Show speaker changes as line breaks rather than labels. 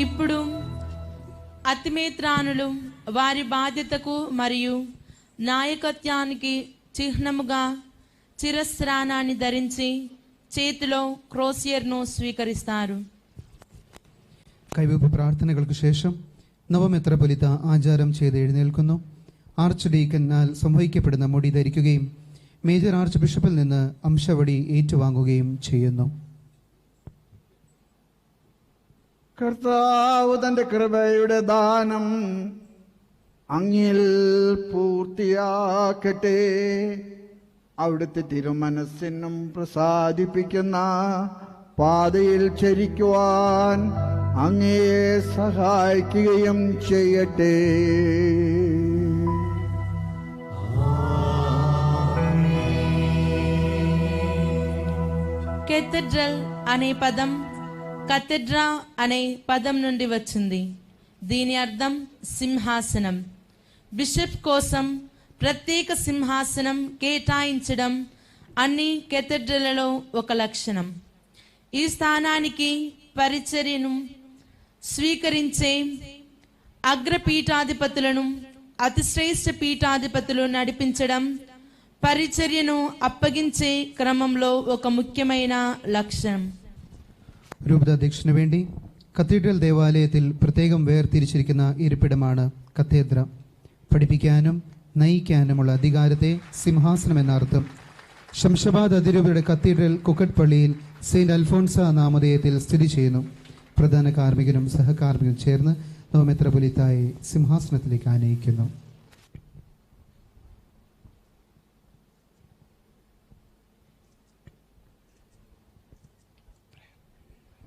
ఇప్పుడు అతిమేత్రానులు వారి బాధ్యతకు మరియు నాయకత్వానికి చిహ్నముగా చిరస్నానాన్ని ధరించి చేతిలో ക്രോസിയർను സ്വീകരിస్తారు.
കൈവെപ്പ് പ്രാർത്ഥനകൾക്ക് ശേഷം നവമെത്രാപ്പൊലീത്ത ആചാരം ചെയ്ത് എഴുന്നേൽക്കുന്നു. ആർച്ച് ഡീക്കനാൽ സംവഹിക്കപ്പെടുന്ന മുടി ധരിക്കുകയും മേജർ ആർച്ച് ബിഷപ്പിൽ നിന്ന് അംശവടി ഏറ്റുവാങ്ങുകയും ചെയ്യുന്നു.
കർത്താവ് തന്റെ കൃപയുടെ ദാനം അങ്ങിൽ പൂർത്തിയാക്കട്ടെ. അവിടുത്തെ തിരുമനസ്സിനും പ്രസാദിപ്പിക്കുന്ന പാതയിൽ ചരിക്കുവാൻ അങ്ങയെ സഹായിക്കുകയും ചെയ്യട്ടെ.
కేథడ్రల్ అనే పదం కథెడ్రా అనే పదం నుండి వచ్చింది. దీని అర్థం సింహాసనం. బిషప్ కోసం ప్రత్యేక సింహాసనం కేటాయించడం అన్ని కేథడ్రల్లో ఒక లక్షణం. ఈ స్థానానికి పరిచర్యను స్వీకరించే అగ్రపీఠాధిపతులను అతిశ్రేష్ఠ పీఠాధిపతులు నడిపించడం పరిచర్యను అప్పగించే క్రమంలో ఒక ముఖ్యమైన లక్ష్యం.
രൂപതാധ്യക്ഷന് വേണ്ടി കത്തീഡ്രൽ ദേവാലയത്തിൽ പ്രത്യേകം വേർതിരിച്ചിരിക്കുന്ന ഇരിപ്പിടമാണ് കത്തേദ്ര. പഠിപ്പിക്കാനും നയിക്കാനുമുള്ള അധികാരത്തെ സിംഹാസനം എന്ന അർത്ഥം. ശംഷാബാദ് അതിരൂപയുടെ കത്തീഡ്രൽ കുക്കറ്റ് പള്ളിയിൽ സെയിന്റ് അൽഫോൺസ നാമധേയത്തിൽ സ്ഥിതി ചെയ്യുന്നു. പ്രധാന കാർമ്മികനും സഹകാർമ്മികനും ചേർന്ന് നവമെത്രാപ്പൊലീത്തായെ സിംഹാസനത്തിലേക്ക് ആനയിക്കുന്നു.